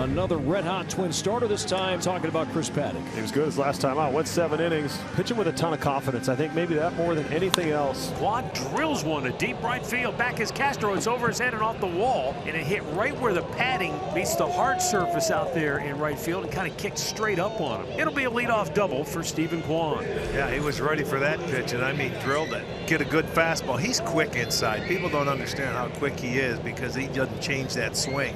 Another red-hot Twin starter, this time talking about Chris Paddock. He was good his last time out. Went 7 innings. Pitching with a ton of confidence. I think maybe that more than anything else. Quad drills one to deep right field. Back is Castro. It's over his head and off the wall. And it hit right where the padding meets the hard surface out there in right field and kind of kicked straight up on him. It'll be a leadoff double for Stephen Kwan. Yeah, he was ready for that pitch, and I mean drilled it. Get a good fastball. He's quick inside. People don't understand how quick he is because he doesn't change that swing.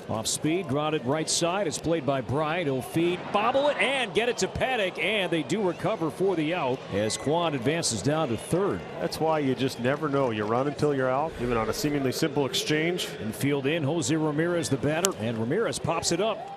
Off speed, grounded right side. It's played by Bryant. He'll feed, bobble it, and get it to Paddock. And they do recover for the out as Kwan advances down to third. That's why you just never know. You run until you're out, even on a seemingly simple exchange. Infield in, Jose Ramirez the batter, and Ramirez pops it up.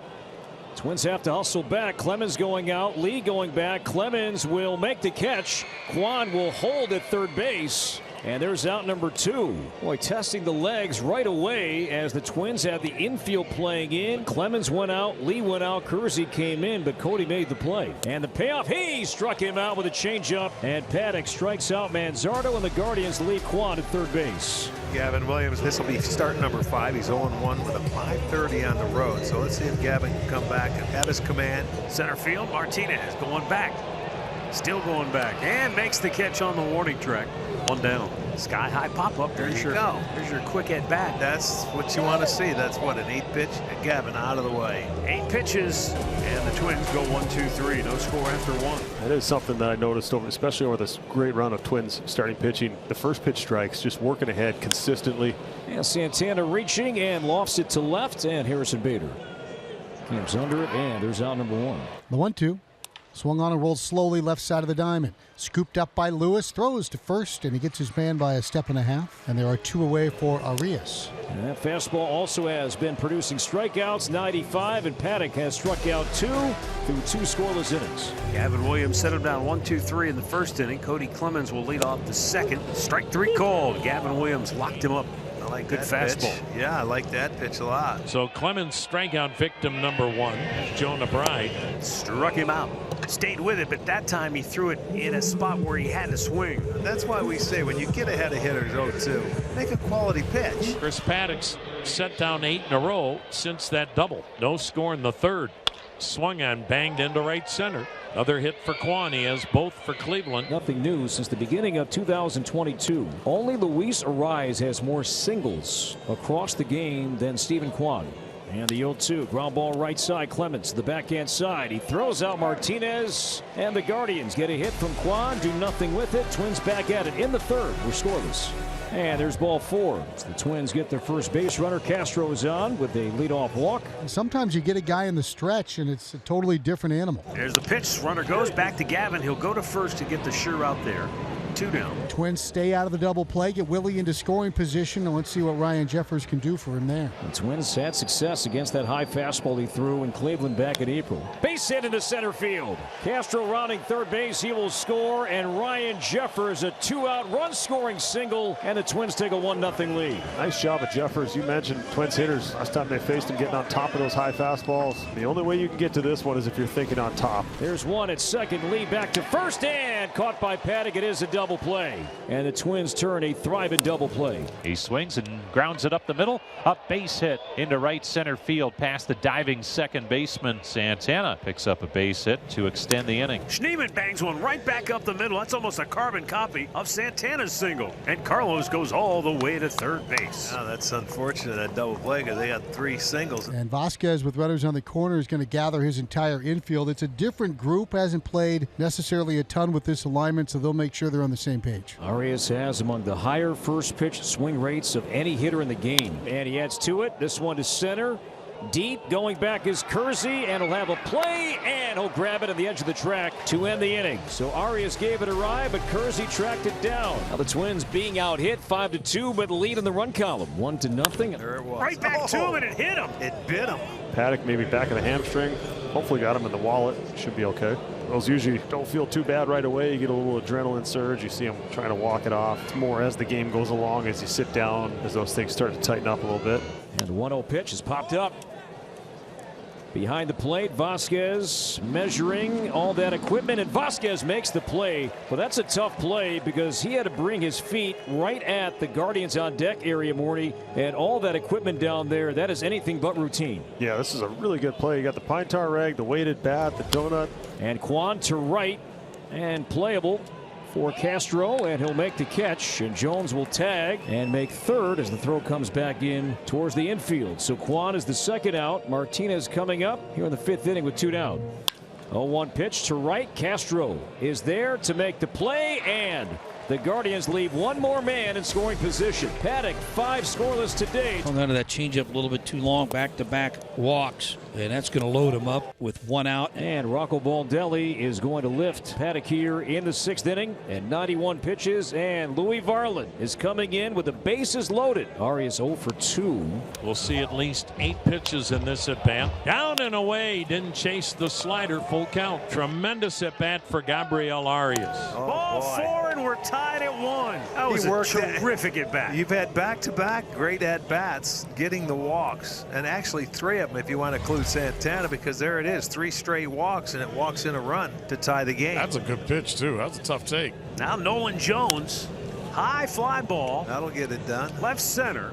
Twins have to hustle back. Clemens going out, Lee going back. Clemens will make the catch. Kwan will hold at third base. And there's out number 2. Boy, testing the legs right away as the Twins have the infield playing in. Clemens went out, Lee went out, Kersey came in, but Cody made the play. And the payoff, he struck him out with a changeup. And Paddock strikes out Manzardo, and the Guardians leave Kwan at third base. Gavin Williams, this will be start number 5. He's 0-1 with a .530 on the road. So let's see if Gavin can come back and have his command. Center field, Martinez going back. Still going back and makes the catch on the warning track. One down. Sky high pop up. There's your quick at bat. That's what you want to see. That's what, an 8 pitch, and Gavin out of the way. 8 pitches, and the Twins go 1-2-3. No score after 1. That is something that I noticed especially over this great run of Twins starting pitching. The first pitch strikes, just working ahead consistently. And Santana reaching and lofts it to left, and Harrison Bader camps under it, and there's out number 1. The 1-2. Swung on and rolled slowly left side of the diamond. Scooped up by Lewis. Throws to first, and he gets his man by a step and a half. And there are 2 away for Arias. And that fastball also has been producing strikeouts, 95, and Paddock has struck out 2 through 2 scoreless innings. Gavin Williams set him down 1-2-3 in the first inning. Cody Clemens will lead off the second. Strike 3 called. Gavin Williams locked him up. I like good fastball. Pitch. Yeah, I like that pitch a lot. So Clemens strikeout victim number 1, Jonah Bride. Struck him out. Stayed with it, but that time he threw it in a spot where he had to swing. That's why we say when you get ahead of hitters 0-2, make a quality pitch. Chris Paddock's set down 8 in a row since that double. No score in the third. Swung on, banged into right center. Another hit for Kwan. He has both for Cleveland. Nothing new since the beginning of 2022. Only Luis Ariz has more singles across the game than Stephen Kwan. And the 0-2, ground ball right side. Clemens to the backhand side. He throws out Martinez, and the Guardians get a hit from Kwan, do nothing with it. Twins back at it in the third. We're scoreless. And there's ball 4. As the Twins get their first base runner. Castro is on with a leadoff walk. Sometimes you get a guy in the stretch, and it's a totally different animal. There's the pitch. Runner goes back to Gavin. He'll go to first to get the sure out there. 2 down. Twins stay out of the double play, get Willie into scoring position, and let's see what Ryan Jeffers can do for him there. The Twins had success against that high fastball he threw in Cleveland back in April. Base hit into center field. Castro rounding third base. He will score, and Ryan Jeffers a 2-out run-scoring single, and the Twins take a 1-0 lead. Nice job of Jeffers. You mentioned Twins hitters last time they faced him getting on top of those high fastballs. The only way you can get to this one is if you're thinking on top. There's one at second. Lee back to first, and caught by Paddock. It is a double play, and the Twins turn a thriving double play. He swings and grounds it up the middle. A base hit into right center field past the diving second baseman. Santana picks up a base hit to extend the inning. Schneemann bangs one right back up the middle. That's almost a carbon copy of Santana's single. And Carlos goes all the way to third base. Oh, that's unfortunate, that double play, because they got 3 singles. And Vasquez with runners on the corner is going to gather his entire infield. It's a different group, hasn't played necessarily a ton with this alignment, so they'll make sure they're on the same page. Arias has among the higher first pitch swing rates of any hitter in the game. And he adds to it. This one to center. Deep, going back is Kersey, and he'll have a play, and he'll grab it on the edge of the track to end the inning. So Arias gave it a ride, but Kersey tracked it down. Now the Twins being out hit 5-2, but lead in the run column 1-0. There it was. Right back to him, and it hit him. It bit him. Paddock maybe back of the hamstring. Hopefully got him in the wallet. Should be okay. Those usually don't feel too bad right away. You get a little adrenaline surge. You see him trying to walk it off. It's more as the game goes along, as you sit down, as those things start to tighten up a little bit. And the 1-0 pitch is popped up. Behind the plate, Vasquez measuring all that equipment, and Vasquez makes the play. But that's a tough play because he had to bring his feet right at the Guardians on deck area, Morty, and all that equipment down there. That is anything but routine. Yeah, this is a really good play. You got the pine tar rag, the weighted bat, the donut. And Kwan to right and playable for Castro, and he'll make the catch, and Jones will tag and make third as the throw comes back in towards the infield. So Kwan is the second out. Martinez coming up here in the 5th inning with 2 down. 0-1 pitch to right. Castro is there to make the play, and the Guardians leave one more man in scoring position. Paddock 5 scoreless today. Hung onto that changeup a little bit too long, back-to-back walks, and that's going to load him up with 1 out. And Rocco Baldelli is going to lift Paddock here in the 6th inning and 91 pitches, and Louis Varland is coming in with the bases loaded. Arias 0 for 2. We'll see at least 8 pitches in this at bat. Down and away, didn't chase the slider, full count. Tremendous at bat for Gabriel Arias. Ball 4, and we're tied at 1. That was a terrific at bat. You've had back-to-back great at-bats, getting the walks, and actually 3 of them if you want to include Santana, because there it is, 3 straight walks, and it walks in a run to tie the game. That's a good pitch too. That's a tough take. Now Nolan Jones, high fly ball. That'll get it done. Left center.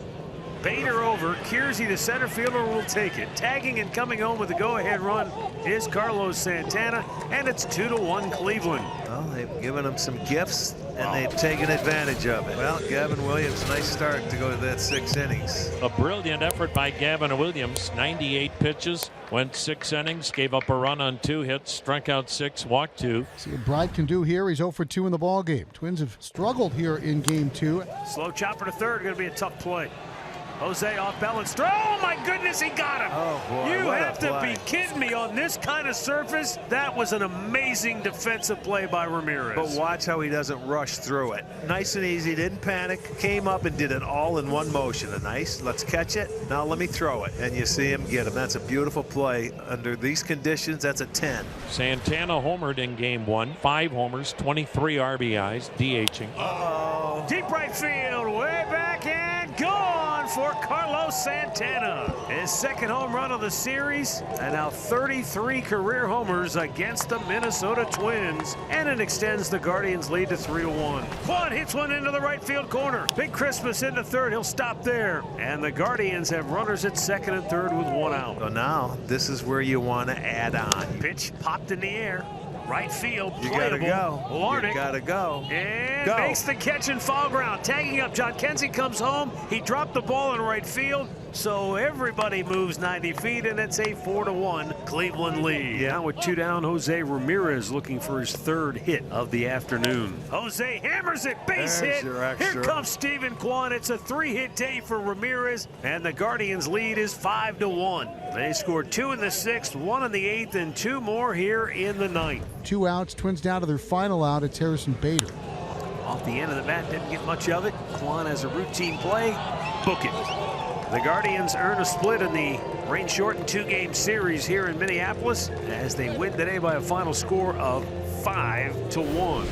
Bader over. Kiersey, the center fielder, will take it. Tagging and coming home with the go-ahead run is Carlos Santana, and it's 2-1 Cleveland. Well, they've given him some gifts, and they've taken advantage of it. Well, Gavin Williams, nice start to go to that 6 innings. A brilliant effort by Gavin Williams. 98 pitches, went 6 innings, gave up a run on 2 hits, struck out 6, walked 2. See what Bride can do here. He's 0 for 2 in the ball game. Twins have struggled here in game 2. Slow chopper to third, going to be a tough play. Jose off balance throw. Oh my goodness, he got him. Oh boy, you what have a to play. be kidding me. On this kind of surface, that was an amazing defensive play by Ramirez. But watch how he doesn't rush through it. Nice and easy, didn't panic, came up and did it all in one motion. A nice, let's catch it, now let me throw it. And you see him get him. That's a beautiful play. Under these conditions, that's a 10. Santana homered in game 1, 5 homers, 23 RBIs, DHing. Uh-oh. Deep right field, way back and gone for Carlos Santana. His 2nd home run of the series, and now 33 career homers against the Minnesota Twins, and it extends the Guardians' lead to 3-1. Kwan hits one into the right field corner. Big Christmas into third. He'll stop there, and the Guardians have runners at 2nd and 3rd with 1 out. So now this is where you want to add on. Pitch popped in the air. Right field, You gotta go. Larnach. You gotta go. And Go. makes the catch in foul ground. Tagging up, John Kenzie comes home. He dropped the ball in right field, so everybody moves 90 feet, and it's a 4-1 Cleveland lead. Yeah, with 2 down, Jose Ramirez looking for his 3rd hit of the afternoon. Jose hammers it, base There's hit. your extra. Here comes Stephen Kwan. It's a 3-hit day for Ramirez, and the Guardians' lead is 5-1. They scored 2 in the 6th, 1 in the 8th, and 2 more here in the 9th. 2 outs. Twins down to their final out. It's Harrison Bader. Off the end of the bat, didn't get much of it. Kwan has a routine play. Book it. The Guardians earn a split in the rain-shortened 2-game series here in Minneapolis as they win today by a final score of 5-1.